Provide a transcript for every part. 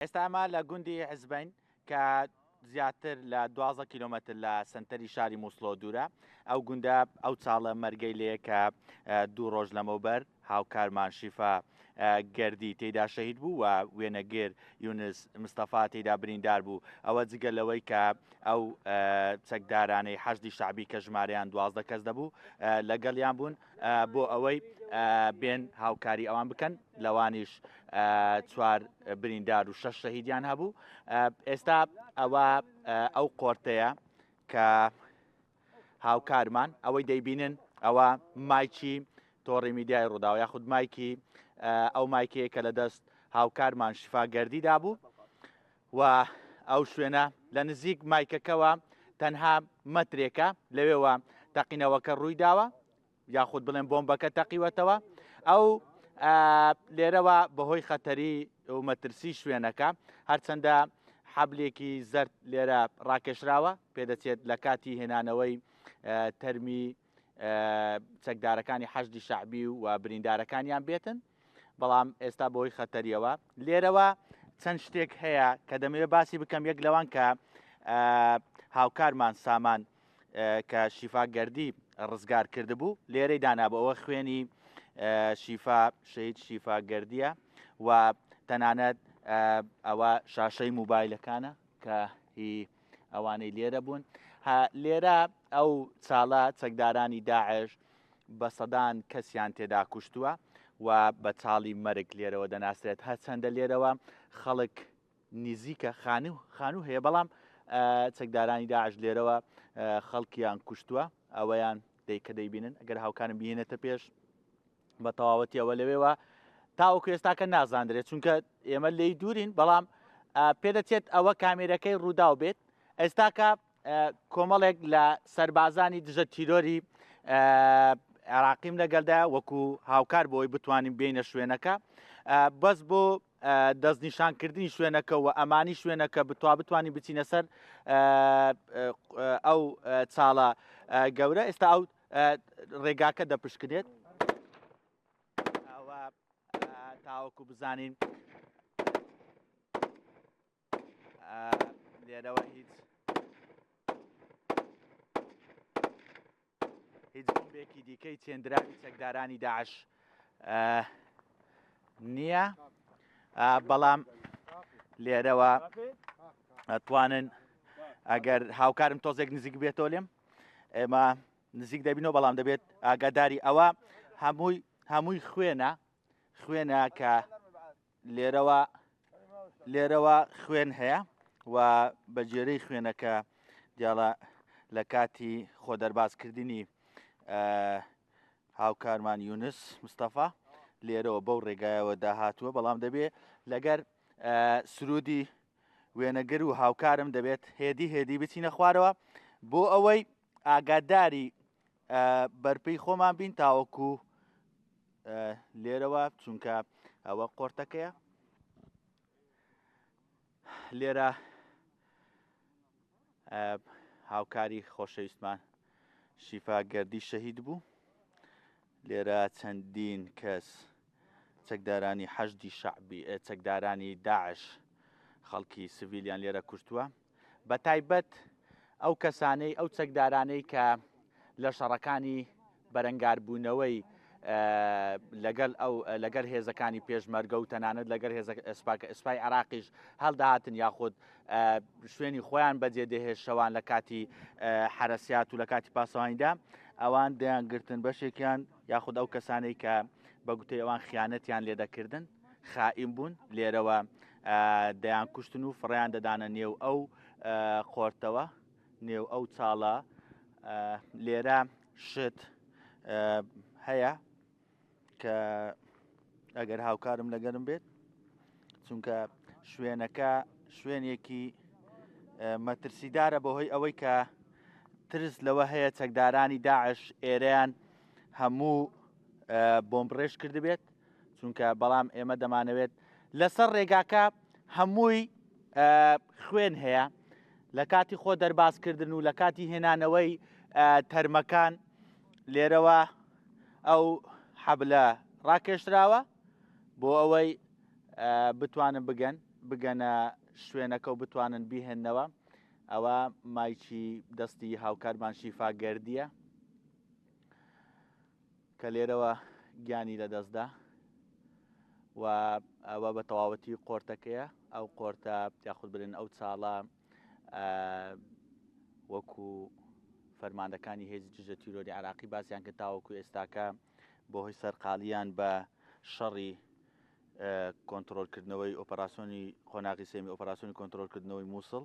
ئێستا ئەمە لە گوندی حزبین کە زیاتر لە 12 کیلومتر لە سنتەری شاری مووسڵۆ دوورە. ئەو گوندە ئەو چاڵە مەرگەی لێ کە 2 ڕۆژ لەمەوبەر هاوکارمان شیفا گەردی تێیدا شەهید بوو و وێنەگێر یونس مستەفا تێیدا بریندار بوو. ئەوە جگەلەوەی کە ئەو چەکدارانەی حەشدی شعبی کە ژمارەیان 12 کەس دەبوو لەگەڵیان بوون بۆ ئەوەی بێن هاوکاری ئەوان بکەن، لەوانیش 4 بریندار و 6 شەهیدیان هەبوو. ئێستا ئەوە ئەو قۆرتەیە کە هاوکارمان ئەوەی دەیبینن ئەوە مایکی تۆڕی میدیای ڕووداوە یاخود مایکی ئەو مایکەیە کە لە دەست هاوکارمان شیفاگەردیدا بوو و ئەو شوێنە لە نزیک مایکەکەەوە تەنها مەترێکە لەوێەوە تەقینەوەکە ڕووی داوە یاخود بڵێن بۆمبەکە تەقیوەتەوە. ئەو لێرەوە بەهۆی خەتەری و مەترسی شوێنەکە هەرچەندە حەبلێکی زەرد لێرە ڕاکێشراوە پێدەچێت لە کاتی هێنانەوەی تەرمی چەکدارەکانی حەشدی شعبی و بریندارەکانیان بێتن، بەڵام ئێستا بەهۆی خەتەریەوە لێرەوە چەند شتێک هەیە کە دەمەوێت باسی بکەم. یەک لەوان کە هاوکارمان سامان کە شیفاگەردی ڕزگار کردبوو لێرەی دانابەوە خوێنی شیفا شەهید شیفاگەردیە و تەنانەت ئەوە شاشەی موبایلەکانە کە هی ئەوانەی لێرە بوون. لێرە ئەو چاڵە چەکدارانی داعش بە سەدان کەسیان تێدا کوشتووە و بە چاڵی مەرگ لێرەوە دەناسرێت. هەرچەندە لێرەوە خەڵک نزیکە خانوو هەیە، بەڵام چەکدارانی داعش لێرەوە خەڵکیان کوشتووە. ئەوەیان کە دەیبینن ئەگەر هاوکارم بهێنێتە پێش بە تەواوەتی ئەوە لەوێەوە تاوەکو ئێستاکە نازاندرێت، چونکە ئێمە لێی دوورین، بەڵام پێدەچێت ئەوە کامێرەکەی ڕووداو بێت. ئێستاکە کۆمەڵێک لە سەربازانی دژە تیرۆری عێراقیم لەگەڵدا وەکو هاوکار بۆی بتوانین بینە شوێنەکە بەس بۆ دەستنیشانکردنی شوێنەکە و ئەمانی شوێنەکە بتوانین بچینە سەر ئەو چاڵە گەورە. ئێستا ئەو ڕێگاکە دەپشکنێت تاوەکو بزانین لێرەوە هیچ بۆمبێکی دیکەی چێندراوی چەکدارانی داعش نییە، بەڵام لێرەوە ئەتوانن ئەگەر هاوکارم تۆزێک نزیک بێتەوە لێم ئێمە نزیک دەبینەوە، بەڵام دەبێت ئاگاداری ئەوە هەمووی خوێنە کە لێرەوە خوێن هەیە و بەجێرەی خوێنەکە دیاڵە لە کاتی خۆدەربازکردنی هاوکارمان یونس مستەفا لێرەوە بەو ڕێگایەوە داهاتووە، بەڵام دەبێت لەگەر سرودی وێنەگر و هاوکارم دەبێت هێدی بچینە خوارەوە بۆ ئەوەی ئاگاداری بەرپەی خۆمان بین تاوەکو لێرەوە، چونکە ئەوە قۆرتەکەیە. لێرە هاوکاری خۆشەویستمان شیفاگەردی شەهید بوو. لێرە چەندین کەس چەکدارانی حەشدی شعبی چەکدارانی داعش خەڵکی سڤیلیان لێرە کوشتووە، بە تایبەت ئەو کەسانەی ئەو چەکدارانەی کە لە شەڕەکانی بەرەنگاربوونەوەی لەگەر هێزەکانی پێشمەرگە و تەنانەت لەگەر ئەسپای عێراقیش هەڵداهاتن یاخود شوێنی خۆیان بەجێ دەهێشتەوان لە کاتی حرەسیات و لە کاتی پاسەوانیدا ئەوان دەیانگرتن بەشێکیان یاخود ئەو کەسانەی کە بە گوتەی ئەوان خیانەتیان لێ دەکردن خائین بوون لێرەوە دەیان کوشتن و فڕیان دەدانە نێو ئەو قۆرتەوە نێو ئەو چاڵە. لێرە شت هەیە کە ئەگەر هاوکارم لەگەرم بێت، چونکە شوێنەکە شوێنێکی مەترسیدارە بەهۆی ئەوەی کە ترس لەوە هەیە چەکدارانی داعش ئێرەیان هەموو بۆمبڕێژ کردبێت، چونکە بەڵام ئێمە دەمانەوێت لەسەر ڕێگاکە هەمووی خوێن هەیە لە کاتی خۆ دەربازکردن و لە کاتی هێنانەوەی تەرمەکان لێرەوە ئەو حەبلە ڕاکێشراوە بۆ ئەوەی بتوانن بگەن بگەنە شوێنەکە و بتوانن بیهێننەوە ئەوە مایکی دەستی هاوکارمان شیفا گەردیە کە لێرەوە گیانی لەدەستدا و ئەوە بە تەواوەتی قۆرتەکەیە ئەو قۆرتە یاخود برن ئەو چاڵە وەکو فەرماندەکانی هێزی دژە تیرۆری عراقی باسییان کە تاوەکو ئێستاکە بۆ هۆی سەرقاڵیان بە شەڕی کۆنتترۆلکردنەوەی ئۆپەراسسیۆنی قۆناغی سێمی ئۆپەراسسیۆنی کۆنتترۆلکردنەوەی مووسڵ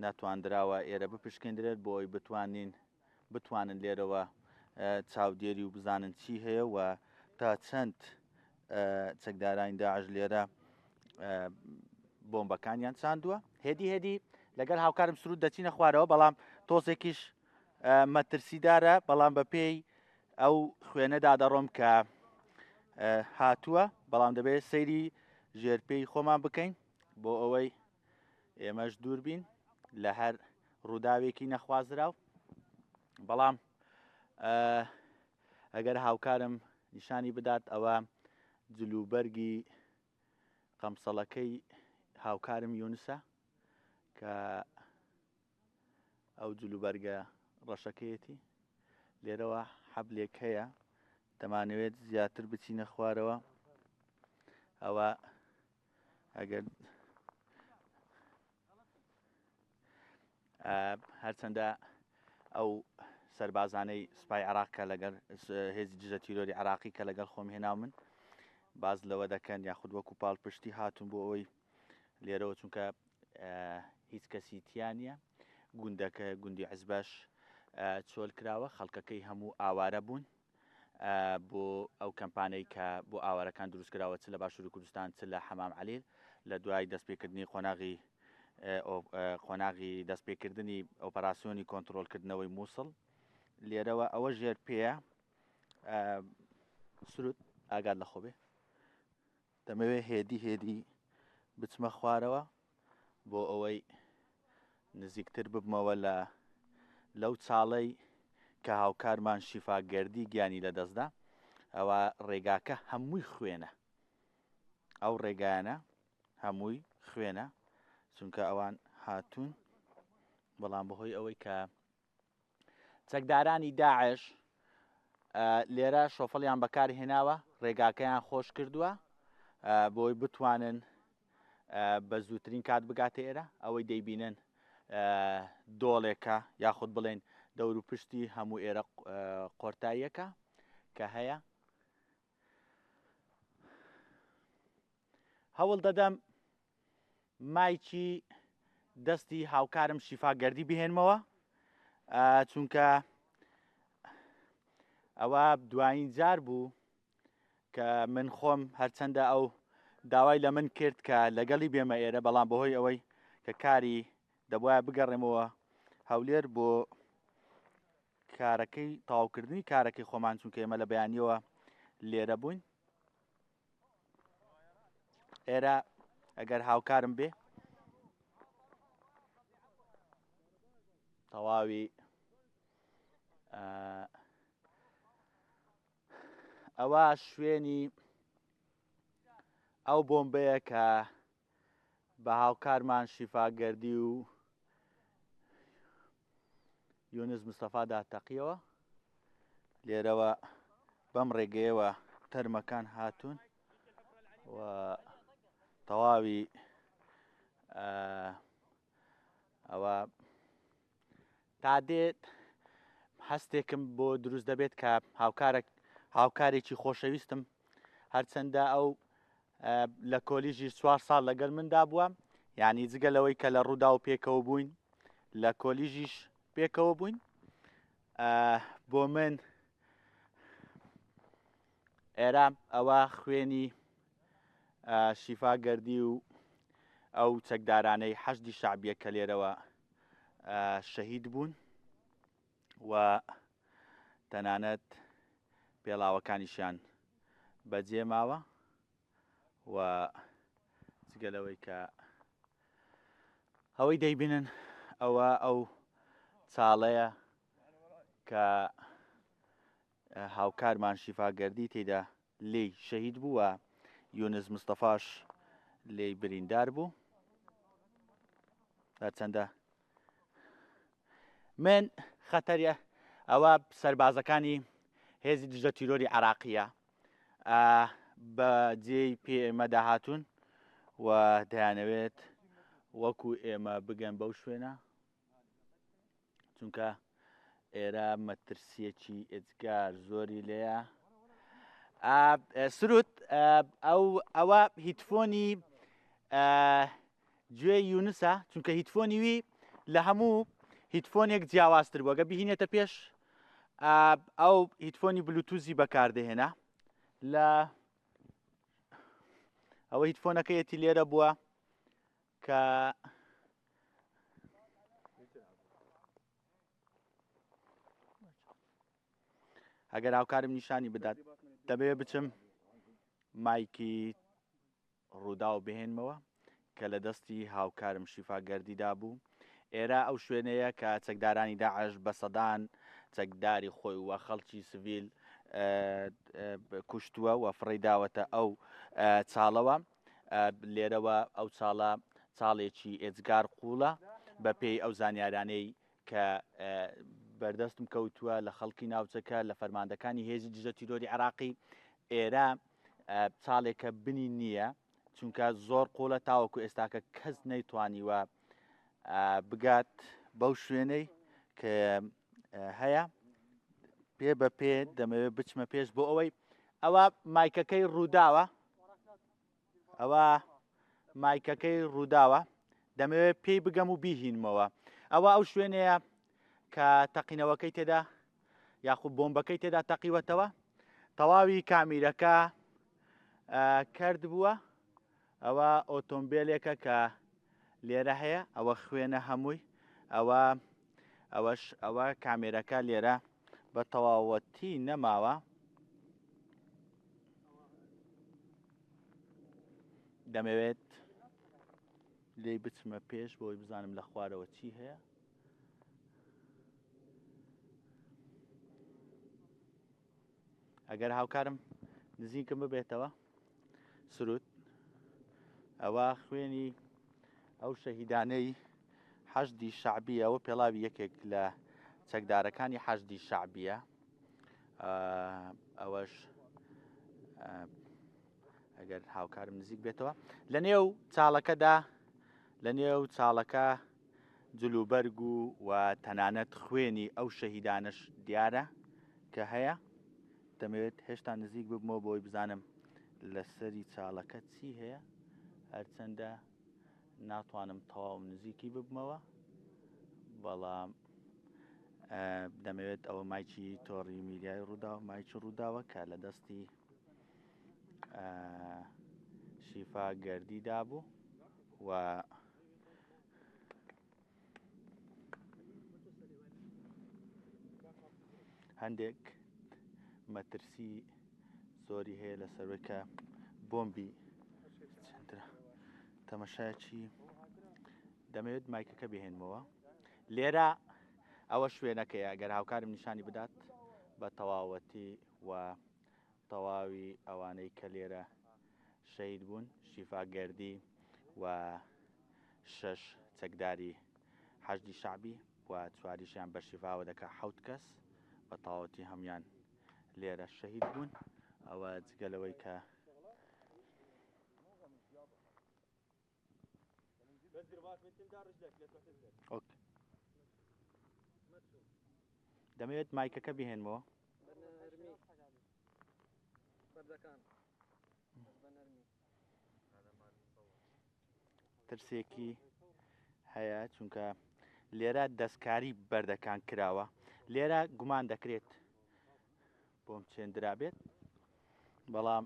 ناتواندراوە ئێرە بپشکێنرێت بۆی بتوانن لێرەوە چاودێری و بزانن چی هەیە و تا چەند چەکدارانی داعش لێرە بۆمبەکانیان چاندووە هێدی لەگەر هاوکارم سرود دەچینە خوارەوە بەڵام تۆزێکیش مەترسیدارە بەڵام بە پێی ئەو خوێنەدا دەڕۆم کە هاتووە بەڵام دەبێت سەیری ژێرپێی خۆمان بکەین بۆ ئەوەی ئێمەش دوور بین لە هەر ڕووداوێکی نەخوازراو بەڵام ئەگەر هاوکارم نیشانی بدات ئەوە جلوبەرگی قەمسەڵەکەی هاوکارم یونسە کە ئەو جلوبەرگە ڕەشەکەیەتی لێرەوە حەبلێک هەیە دەمانەوێت زیاتر بچینە خوارەوە ئەوە ئەگەر هەرچەندە ئەو سەربازانەی سوپای عراقکە لەگەر هێزی دژە تیرۆری عراقی کە لەگەڵ خۆم هێنا من باز لەوە دەکەن یاخود وەکو پاڵپشتی هاتون بۆ ئەوەی لێرەوە چونکە هیچ کەسی تیانە گوندەکە گوندی حیزبەش چۆل کراوە خەڵکەکەی هەموو ئاوارە بوون بۆ ئەو کەمپانەی کە بۆ ئاوارەکان دروستکراوە چ لە باشووری کوردستان چ لە حەمام عەلیل لە دوای دەستپێکردنی قۆناغی دەستپێکردنی ئۆپەراسسیۆنی کۆنتترۆلکردنەوەی مووسڵ لێرەوە ئەوە ژێر پێەیە سرود ئاگاد لە خۆبێ دەمەوێت هێدی بچمە خوارەوە بۆ ئەوەی نزیکتر ببمەوە لەو چاڵەی کە هاوکارمان شیفا گەردی گیانی لەدەستدا ئەوە ڕێگاکە هەمووی خوێنە ئەو ڕێگایانە هەمووی خوێنە چونکە ئەوان هاتوون بەڵام بەهۆی ئەوەی کە چەکدارانی داعش لێرە شۆفەڵیان بەکارهێناوە ڕێگاکەیان خۆش کردووە بۆی بتوانن بە زووترین کات بگاتە ئێرە ئەوەی دەیبینن دۆڵێکە یاخود بڵێن دەور و پشتی هەموو ئێرە قۆرتاییەکە کە هەیە هەوڵ دەدەم مایکی دەستی هاوکارم شیفا گەردی بهێنمەوە چونکە ئەوە دوایین جار بوو کە من خۆم هەرچەندە ئەو داوای لە من کرد کە لەگەڵی بێمە ئێرە بەڵام بەهۆی ئەوەی کە کاری دەبواە بگەڕێمەوە هەولێر بۆ کارەکەی تەواوکردنی کارەکەی خۆمان چونکە ئێمە لە بەیانیەوە لێرە بووین ئێرە ئەگەر هاوکارم بێ تەواوی ئەوە شوێنی ئەو بۆمبەیە کە بە هاوکارمان شیفا گەردی و یونس مستەفادا تەقیەوە لێرەوە بەم ڕێگەیەوە تەرمەکان هاتوون و تەواوی ئەوە تا دێت هەستێکم بۆ دروست دەبێت کە هاوکارێکی خۆشەویستم هەرچەندە ئەو لە کۆلیژی 4 ساڵ لەگەڵ مندا بووە یعنی جگە لەوەی کە لە ڕوودا و پێکەوە بووین لە کۆلیژیش پێکەوە بووین بۆ من ئێرە ئەوە خوێنی شیفا گەردی و ئەو چەکدارانەی حەشدی شعبیە کە لێرەوە شەهید بوون و تەنانەت پێڵاوەکانیشیان بەجێ ماوە و جگەلەوەی کە ئەوەی دەیبینن ئەوە ئەو چاڵەیە کە هاوکارمان شیفا گەردی تێدا لێی شەهید بووە یونس مستەفاش لێی بریندار بوو چەندە من خەتەریە ئەوە سەربازەکانی هێزی دژە تیرۆری عراقیە بە جێی پێ ئێمە داهاتوون و دەیانەوێت وەکو ئێمە بگەن بەو شوێنە چونکە ئێرە مەترسیەکی ئێجگار زۆری لێیە سروت ئەوە هیتفۆنی گوێ یونسە چونکە هیتفۆنی وی لە هەموو هیتفۆنێک جیاوازتر بووە گە بهینێتە پێش ئەو هیتفۆنی بلوتوزی بەکاردەهێنا لە ئەوە هیتفۆنەکەیەتی لێرە بووە کە ئەگەر هاوکارم نیشانی بدات دەبێت بچم مایکی ڕوودا و بهێنمەوە کە لە دەستی هاوکارم شیفاگەردیدا بوو ئێرە ئەو شوێنەیە کە چەکدارانی داعش بە سەدان چەکداری خۆی وە خەڵکی سڤیل کوشتووە و فڕی داوەتە ئەو چاڵەوە لێرەوە ئەو چاڵە چاڵێکی ئێجگار قوڵە بە پێی ئەو زانیارانەی کە بەردەستم کەوتووە لە خەڵکی ناوچەکە لە فەرماندەکانی هێزی دژە تیرۆری عراقی ئێرە چاڵێکە بنی نییە چونکە زۆر قوڵە تاوەکو ئێستاکە کەس نەیتوانیوە بگات بەو شوێنەی کە هەیە پێ بە پێ دەمەوێت بچمە پێش بۆ ئەوەی ئەوە مایکەکەی ڕووداوە ئەوە مایکەکەی ڕووداوە دەمەوێت پێی بگەم و بیهینمەوە ئەوە ئەو شوێنەیە کە تەقینەوەکەی تێدا یاخود بۆمبەکەی تێدا تەقیوەتەوە تەواوی کامیرەکە کرد بووە ئەوە ئۆتۆمبیلێکە کە لێرە هەیە ئەوە خوێنە هەمووی ئەوە کامێرەکە لێرە بە تەواوەتی نەماوە دەمەوێت لێی بچمە پێش بۆی بزانم لە خوارەوە چی هەیە ئەگەر هاوکارم نزیکم ببێتەوە سروت ئەوە خوێنی ئەو شەهیدانەی حەشدی شەعبیە ئەوە پێڵاوی یەکێک لە چەکدارەکانی حەشدی شەعبیە ئەوەش ئەگەر هاوکارم نزیک بێتەوە لە نێو چاڵەکەدا لە نێو چاڵەکە جلوبەرگ و تەنانەت خوێنی ئەو شەهیدانەش دیارە کە هەیە دەمەوێت هێشتا نزیک ببمەوە بۆی بزانم لەسەری چاڵەکە چی هەیە هەرچەندە ناتوانم تەواو نزیکی ببمەوە بەڵام دەمەوێت ئەوە مایکی تۆڕی میریای ڕوودا مایکی ڕووداوە کە لە دەستی شیفا گەردیدا بوو و هەندێک مەترسی زۆری هەیە لەسەرەوەی کە بۆمبی چەندرا تەمەشایەکی دەمەوێت مایکەکە بهێنمەوە لێرە ئەوە شوێنەکەیە ئەگەر هاوکارم نیشانی بدات بە تەواوەتی و تەواوی ئەوانەی کە لێرە شەید بوون شیفاگەردی و 6 چەکداری حەشدی شەعبی و چواریشیان بە شیفاوە دەکا 7 کەس بە تەواوەتی هەمویان لێرە شەهید بوون ئەوە جگەلەوەی کە دەمەوێت مایکەکە بهێنمەوە ترسێکی هەیە چونکە لێرە دەستکاری بەردەکان کراوە لێرە گومان دەکرێت بۆم چێندرا بێت بەڵام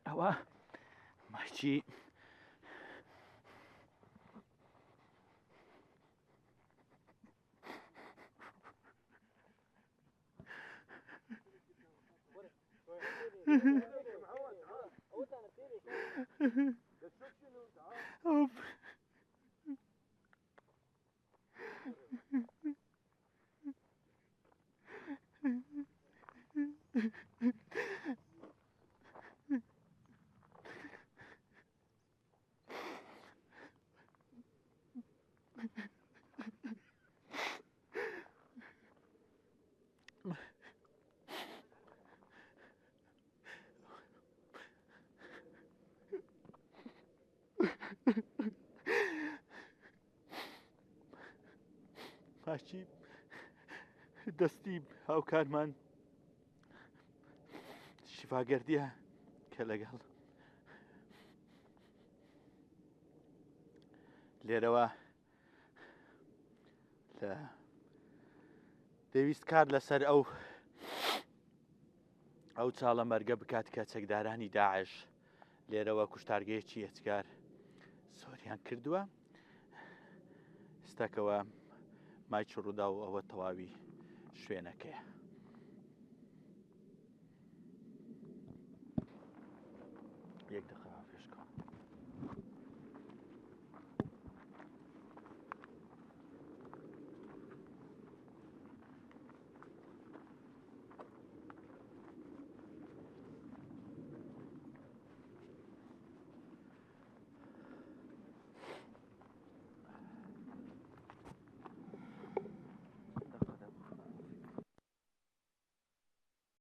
ئەوە مایکی ماشی دەستی هاوکارمان شیفاگەردیە کە لەگەڵ لێرەوە لە دەویست کار لەسەر ئەو چاڵە مەرگە بکات کە چەکدارانی داعش لێرەوە کوشتارگەیەکی ئەچکار سۆریان کردووە. ئێستاکەوە مای ڕوودا و ئەوە تەواوی شوێنەکەیە. یەک دقیقە پێشکەوە.